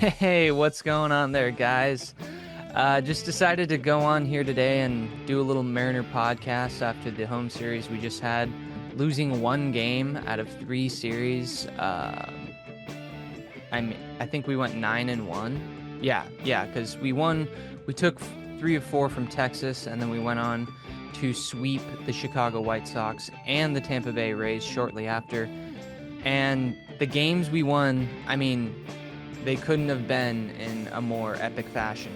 Hey, what's going on there, guys? Just decided to go on here today and do a little Mariner podcast after the home series we just had, losing one game out of three series. I think we went 9-1. Yeah, because we took three of four from Texas, and then we went on to sweep the Chicago White Sox and the Tampa Bay Rays shortly after. And the games we won, they couldn't have been in a more epic fashion.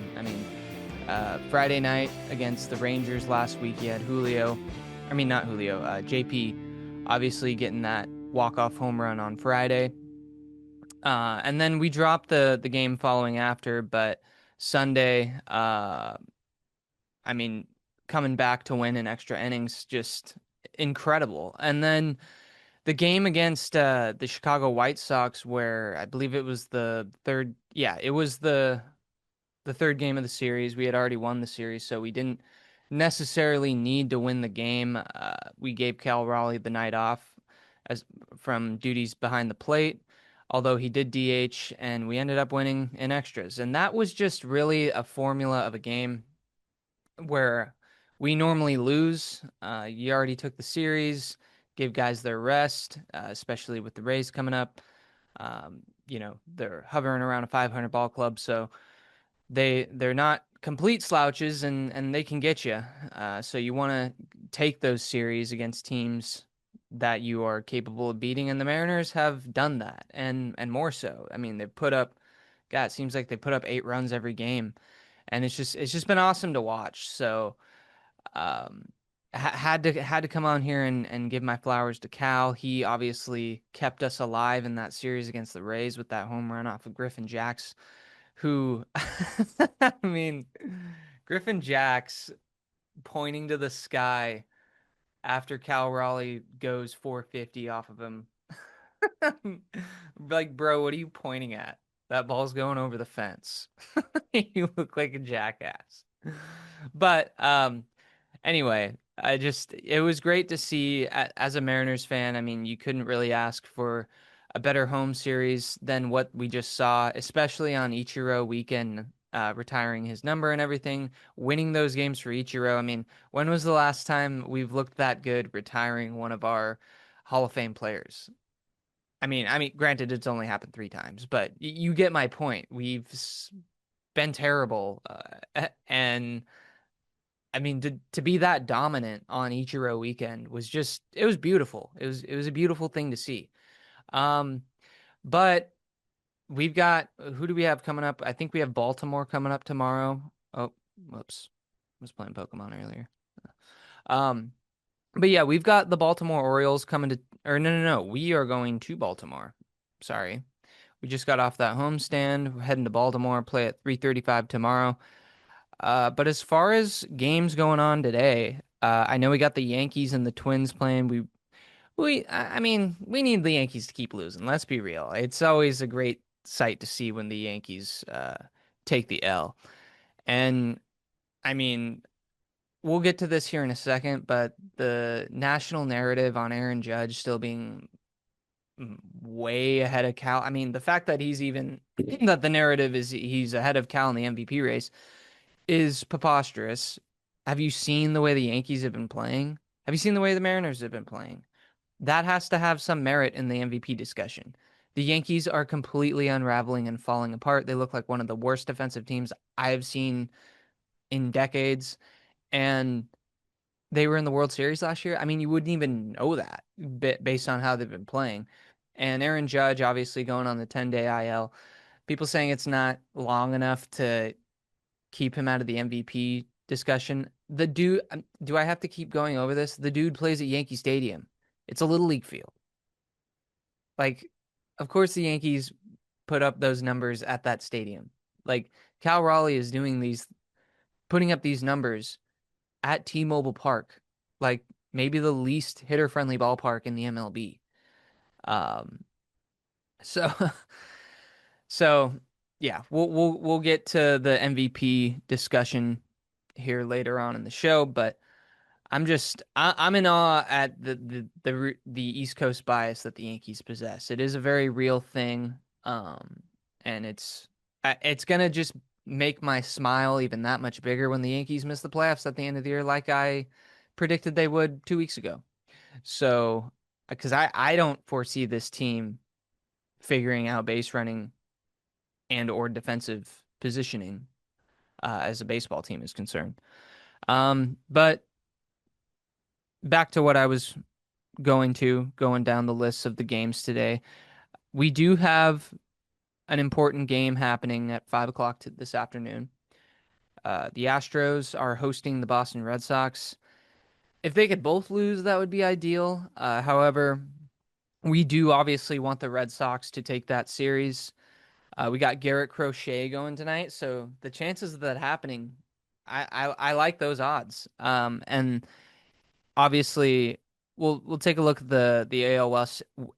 Friday night against the Rangers last week, you had not Julio, JP, obviously getting that walk-off home run on Friday. And then we dropped the game following after, but Sunday, I mean, coming back to win in extra innings, just incredible. And then the game against the Chicago White Sox, where I believe it was the third, yeah, it was the third game of the series. We had already won the series, so we didn't necessarily need to win the game. We gave Cal Raleigh the night off as from duties behind the plate, although he did DH, and we ended up winning in extras. And that was just really a formula of a game where we normally lose. You already took the series, give guys their rest, especially with the Rays coming up. They're hovering around a 500 ball club, so they're not complete slouches, and they can get you. So you want to take those series against teams that you are capable of beating, and the Mariners have done that, and more so. I mean, they've put up, God, it seems like they put up 8 runs every game, and it's just been awesome to watch. So um, had to come on here and give my flowers to Cal. He obviously kept us alive in that series against the Rays with that home run off of Griffin Jacks, who, I mean, Griffin Jacks pointing to the sky after Cal Raleigh goes 450 off of him. Like, bro, what are you pointing at? That ball's going over the fence. You look like a jackass. But anyway, it was great to see as a Mariners fan. I mean, you couldn't really ask for a better home series than what we just saw, especially on Ichiro weekend, retiring his number and everything, winning those games for Ichiro. I mean, when was the last time we've looked that good retiring one of our Hall of Fame players? Granted, it's only happened three times, but you get my point. Been terrible, and I mean, to be that dominant on Ichiro weekend it was beautiful. It was a beautiful thing to see. Um, but we've got, who do we have coming up? I think we have Baltimore coming up tomorrow. Oh, whoops. I was playing Pokemon earlier. Um, but yeah, we've got the Baltimore Orioles coming to, or no. We are going to Baltimore. Sorry. We just got off that homestand. We're heading to Baltimore, play at 3:35 tomorrow. But as far as games going on today, I know we got the Yankees and the Twins playing. We need the Yankees to keep losing. Let's be real. It's always a great sight to see when the Yankees take the L. And I mean, we'll get to this here in a second, but the national narrative on Aaron Judge still being way ahead of Cal. I mean, the fact that that the narrative is he's ahead of Cal in the MVP race is preposterous. Have you seen the way the Yankees have been playing? Have you seen the way the Mariners have been playing? That has to have some merit in the MVP discussion. The Yankees are completely unraveling and falling apart. They look like one of the worst defensive teams I have seen in decades. And they were in the World Series last year. I mean, you wouldn't even know that based on how they've been playing. And Aaron Judge obviously going on the 10-day IL. People saying it's not long enough to keep him out of the MVP discussion. The dude, do I have to keep going over this? The dude plays at Yankee Stadium. It's a little league field. Like, of course, the Yankees put up those numbers at that stadium. Like, Cal Raleigh is putting up these numbers at T-Mobile Park, like maybe the least hitter-friendly ballpark in the MLB. Um, so, so yeah, we'll get to the MVP discussion here later on in the show, but I'm in awe at the East Coast bias that the Yankees possess. It is a very real thing, and it's It's gonna just make my smile even that much bigger when the Yankees miss the playoffs at the end of the year, like I predicted they would 2 weeks ago. So, because I don't foresee this team figuring out base running and or defensive positioning as a baseball team is concerned. But back to what I was going down the list of the games today. We do have an important game happening at 5 o'clock this afternoon. The Astros are hosting the Boston Red Sox. If they could both lose, that would be ideal. However, we do obviously want the Red Sox to take that series. We got Garrett Crochet going tonight, so the chances of that happening, I like those odds. And obviously, we'll take a look at the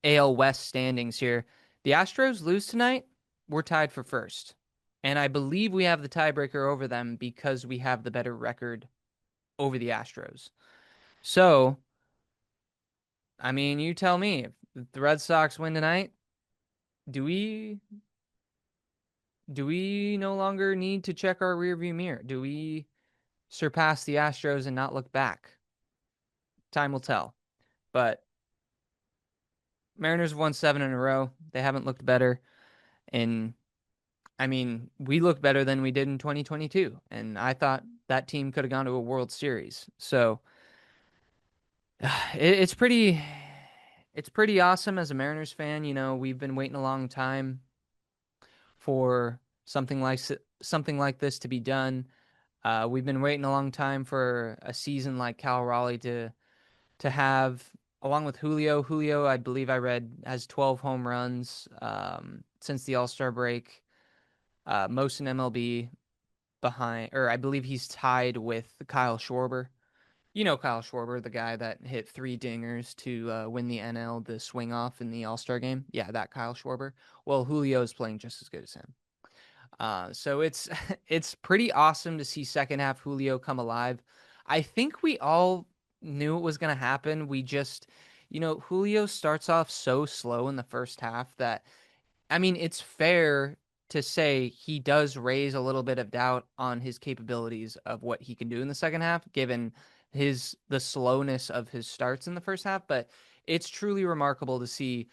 AL West standings here. The Astros lose tonight, we're tied for first, and I believe we have the tiebreaker over them because we have the better record over the Astros. So, I mean, you tell me if the Red Sox win tonight, do we do we no longer need to check our rearview mirror? Do we surpass the Astros and not look back? Time will tell. But Mariners have won 7 in a row. They haven't looked better. And I mean, we look better than we did in 2022. And I thought that team could have gone to a World Series. So it's pretty awesome as a Mariners fan. You know, we've been waiting a long time for something like this to be done. We've been waiting a long time for a season like Cal Raleigh to have, along with Julio. Julio, I believe I read, has 12 home runs since the All-Star break, most in MLB behind, or I believe he's tied with Kyle Schwarber. You know Kyle Schwarber, the guy that hit 3 dingers to win the NL, the swing off in the All-Star game. Yeah, that Kyle Schwarber. Well, Julio is playing just as good as him. So it's it's pretty awesome to see second half Julio come alive. I think we all knew it was going to happen. We just, Julio starts off so slow in the first half that, I mean, it's fair to say he does raise a little bit of doubt on his capabilities of what he can do in the second half, given the slowness of his starts in the first half. But it's truly remarkable to see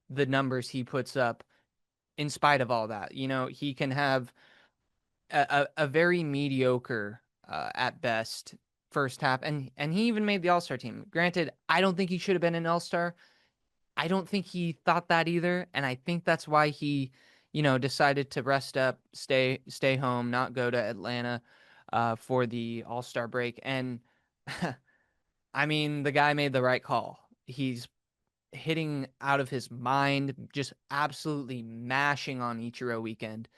the numbers he puts up in spite of all that. He can have a very mediocre at best first half, and he even made the All-Star team. Granted, I don't think he should have been an All-Star. I don't think he thought that either, and I think that's why he, decided to rest up, stay home, not go to Atlanta for the All-Star break. And I mean, the guy made the right call. He's hitting out of his mind, just absolutely mashing on Ichiro weekend.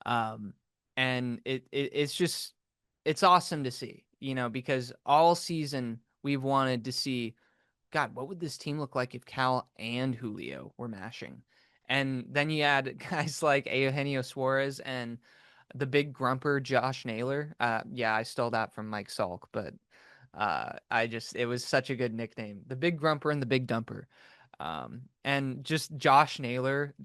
Um, and it's awesome to see, because all season we've wanted to see, God, what would this team look like if Cal and Julio were mashing? And then you add guys like Eugenio Suarez and the big grumper Josh Naylor. Yeah, I stole that from Mike Salk, but it was such a good nickname. The big grumper and the big dumper. And just Josh Naylor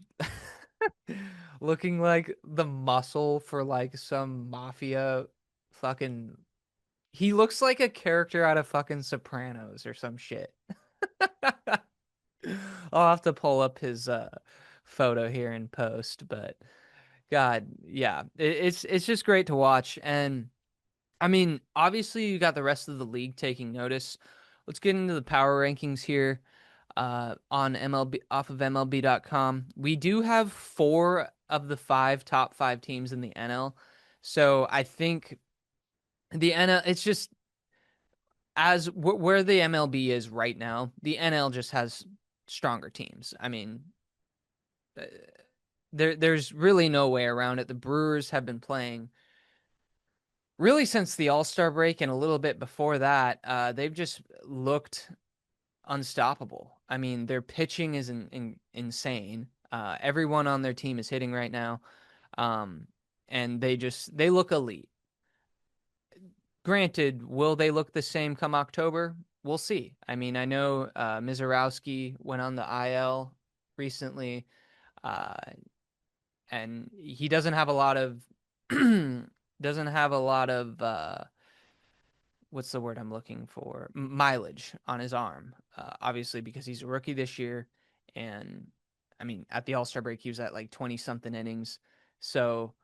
looking like the muscle for like some mafia fucking. He looks like a character out of fucking Sopranos or some shit. I'll have to pull up his photo here in post, but God, yeah, it's just great to watch. And I mean, obviously you got the rest of the league taking notice. Let's get into the power rankings here on MLB, off of MLB.com. We do have 4 of the 5 top 5 teams in the NL. So I think the NL, it's just where the MLB is right now, the NL just has stronger teams. I mean, uh, there's really no way around it. The Brewers have been playing really since the All-Star break, and a little bit before that. They've just looked unstoppable. I mean, their pitching is insane. Everyone on their team is hitting right now. Um, and they look elite. Granted, will they look the same come October? We'll see. I mean, I know Mizorowski went on the IL recently. Uh, and he doesn't have a lot of doesn't have a lot of what's the word I'm looking for? Mileage on his arm. Obviously, because he's a rookie this year, and I mean, at the All Star break, he was at like 20 something innings. So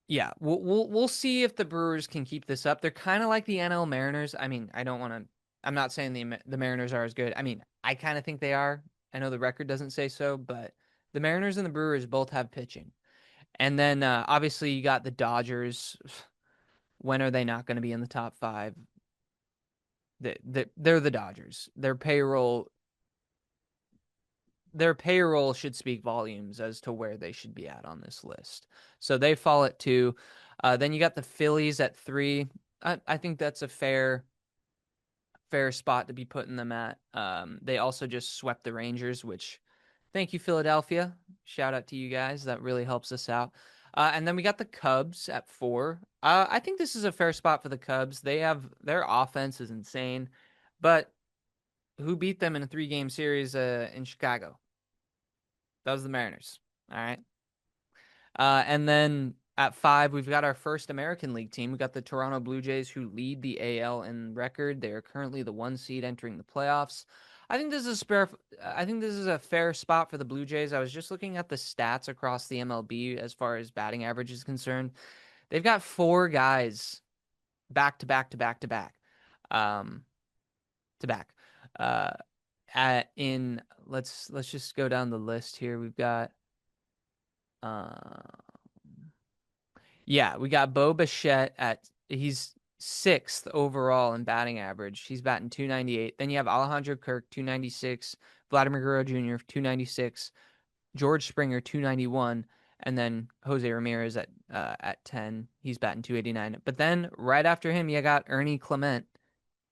yeah, we'll see if the Brewers can keep this up. They're kind of like the NL Mariners. I mean, I don't want to. I'm not saying the Mariners are as good. I mean, I kind of think they are. I know the record doesn't say so, but the Mariners and the Brewers both have pitching. And then obviously you got the Dodgers. When are they not going to be in the top five? They're the Dodgers. Their payroll should speak volumes as to where they should be at on this list. So they fall at 2. Then you got the Phillies at 3. I think that's a fair spot to be putting them at. They also just swept the Rangers, which thank you, Philadelphia. Shout out to you guys. That really helps us out. And then we got the Cubs at 4. I think this is a fair spot for the Cubs. Their offense is insane, but who beat them in a 3-game series in Chicago? That was the Mariners. All right. And then at 5, we've got our first American League team. We got the Toronto Blue Jays, who lead the AL in record. They are currently the 1 seed entering the playoffs. I think this is a fair spot for the Blue Jays. I was just looking at the stats across the MLB as far as batting average is concerned. They've got 4 guys back to back to back to back, to back. At in let's just go down the list here. We've got um yeah, we got Bo Bichette he's 6th overall in batting average. He's batting 298. Then you have Alejandro Kirk 296, Vladimir Guerrero Jr. 296, George Springer 291, and then Jose Ramirez at 10. He's batting 289. But then right after him, you got Ernie Clement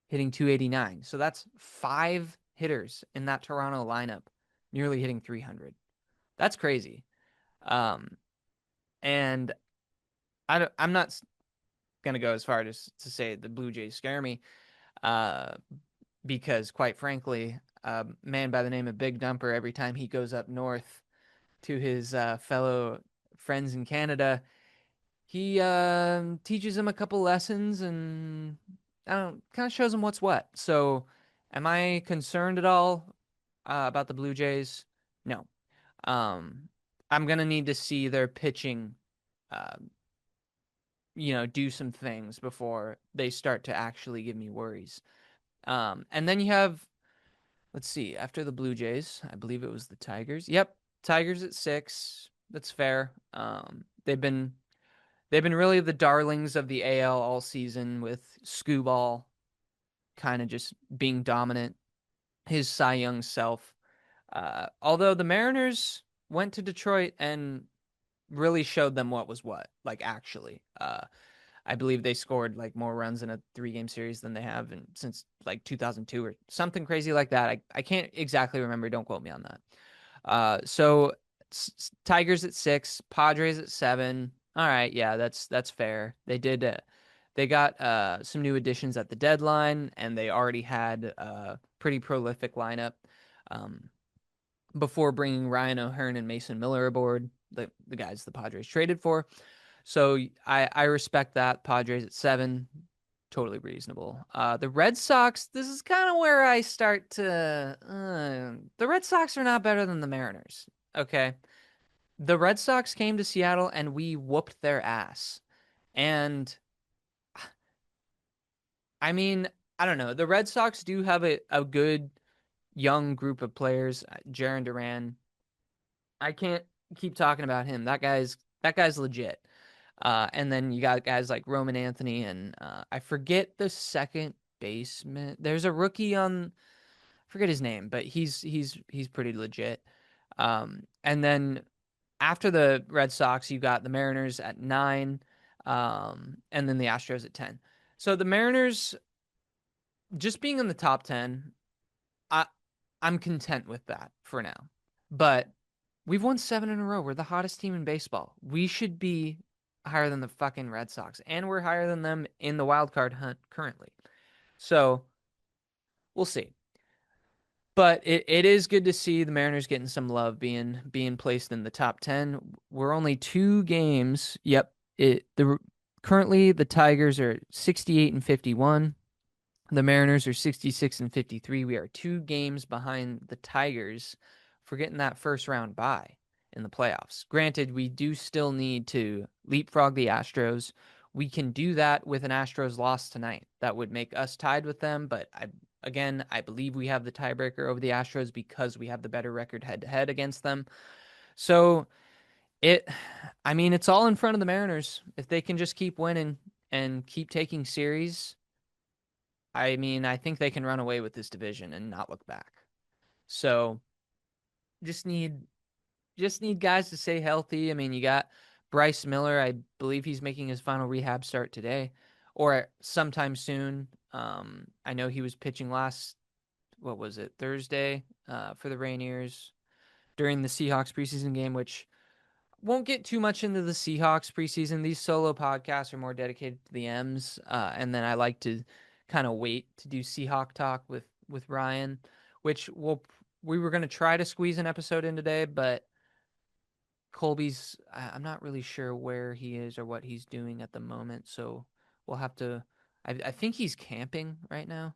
hitting 289. So that's 5 hitters in that Toronto lineup nearly hitting 300. That's crazy. Um, and I'm not gonna go as far as to say the Blue Jays scare me, uh, because quite frankly, a man by the name of Big Dumper, every time he goes up north to his fellow friends in Canada, he teaches them a couple lessons and I don't kind of shows them what's what. So, am I concerned at all about the Blue Jays? No. Um, I'm gonna need to see their pitching, uh, do some things before they start to actually give me worries. And then you have, let's see, after the Blue Jays, I believe it was the Tigers. Yep, Tigers at 6. That's fair. They've been really the darlings of the AL all season with Scooball kind of just being dominant, his Cy Young self. Although the Mariners went to Detroit and really showed them what was what, like actually. I believe they scored like more runs in a 3-game series than they have since like 2002 or something crazy like that. I can't exactly remember. Don't quote me on that. So Tigers at 6, Padres at 7. All right, yeah, that's fair. They got some new additions at the deadline, and they already had a pretty prolific lineup before bringing Ryan O'Hearn and Mason Miller aboard, the guys the Padres traded for. So I respect that. Padres at 7, totally reasonable. The Red Sox, this is kind of where I start to. The Red Sox are not better than the Mariners. Okay, the Red Sox came to Seattle and we whooped their ass. And I mean, I don't know. The Red Sox do have a good young group of players. Jarren Duran. I can't keep talking about him. That guy's legit. And then you got guys like Roman Anthony and I forget the second baseman. There's a rookie I forget his name, but he's pretty legit. And then after the Red Sox, you got the Mariners at 9, and then the Astros at 10. So the Mariners just being in the top 10, I I'm content with that for now. But we've won 7 in a row. We're the hottest team in baseball. We should be higher than the fucking Red Sox, and we're higher than them in the wild card hunt currently. So we'll see. But it is good to see the Mariners getting some love, being placed in the top 10. We're only 2 games. Yep. Currently the Tigers are 68 and 51. The Mariners are 66 and 53. We are 2 games behind the Tigers for getting that first round bye in the playoffs. Granted, we do still need to leapfrog the Astros. We can do that with an Astros loss tonight. That would make us tied with them, but I believe we have the tiebreaker over the Astros because we have the better record head-to-head against them. So it's all in front of the Mariners. If they can just keep winning and keep taking series, I think they can run away with this division and not look back. So just need guys to stay healthy. You got Bryce Miller. I believe he's making his final rehab start today or sometime soon. I know he was pitching Thursday for the Rainiers during the Seahawks preseason game, which won't get too much into the Seahawks preseason. These solo podcasts are more dedicated to the M's, and then I like to kind of wait to do Seahawk talk with Ryan, which we were going to try to squeeze an episode in today, but Colby's I'm not really sure where he is or what he's doing at the moment, so we'll have to. I think he's camping right now.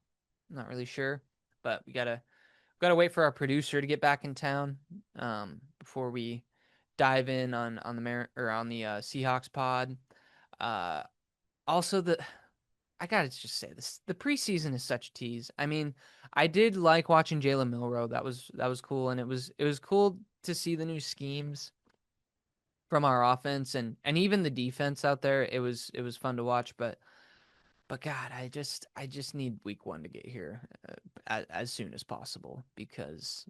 I'm not really sure, but we gotta wait for our producer to get back in town before we dive in on the Seahawks pod. Also, I gotta just say this: the preseason is such a tease. I did like watching Jalen Milroe. That was cool, and it was cool to see the new schemes from our offense and even the defense out there. It was fun to watch, but God, I just need week 1 to get here as soon as possible because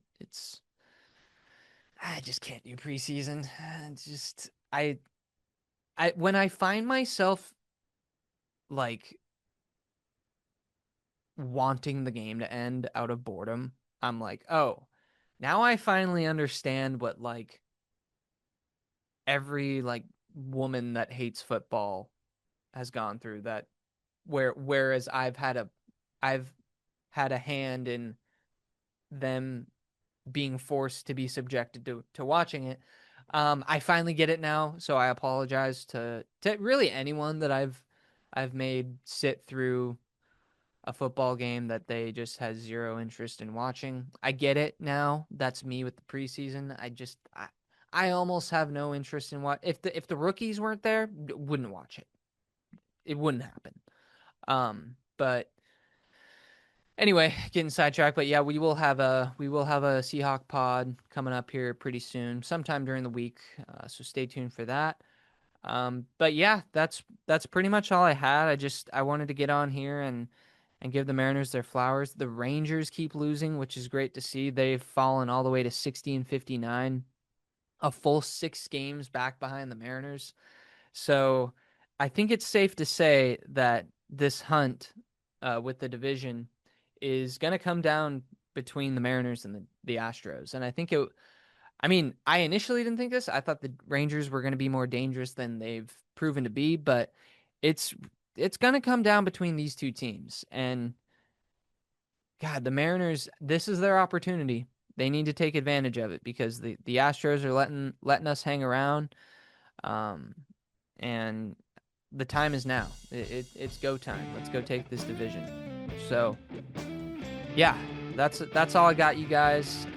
I just can't do preseason. It's just when I find myself like wanting the game to end out of boredom, I'm like, oh, now I finally understand what like every like woman that hates football has gone through. That whereas I've had a hand in them being forced to be subjected to watching it. I finally get it now, so I apologize to really anyone that I've made sit through a football game that they just had zero interest in watching. I get it now. That's me with the preseason. I almost have no interest in what if the rookies weren't there, wouldn't watch it. It wouldn't happen. But anyway, getting sidetracked, but yeah, we will have a Seahawk pod coming up here pretty soon, sometime during the week. So stay tuned for that. But yeah, that's pretty much all I had. I wanted to get on here and give the Mariners their flowers. The Rangers keep losing, which is great to see. They've fallen all the way to 60 and 59, a full 6 games back behind the Mariners. So I think it's safe to say that this hunt with the division is going to come down between the Mariners and the Astros. And I think I initially didn't think this. I thought the Rangers were going to be more dangerous than they've proven to be, but it's going to come down between these 2 teams. And God, the Mariners, this is their opportunity. They need to take advantage of it because the Astros are letting us hang around. And the time is now. It's go time. Let's go take this division. So, yeah, that's all I got, you guys.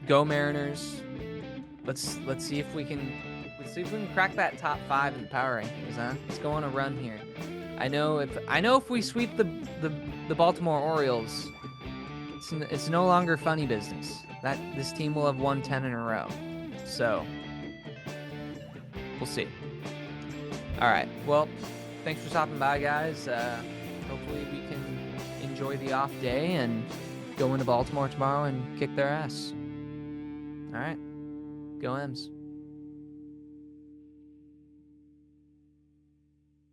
Go Mariners. Let's see if we can crack that top 5 in the power rankings, huh? Let's go on a run here. I know if we sweep the Baltimore Orioles, it's no longer funny business. That this team will have won 10 in a row. So, we'll see. All right. Well, thanks for stopping by, guys. Hopefully we can enjoy the off day and go into Baltimore tomorrow and kick their ass. All right. Go M's.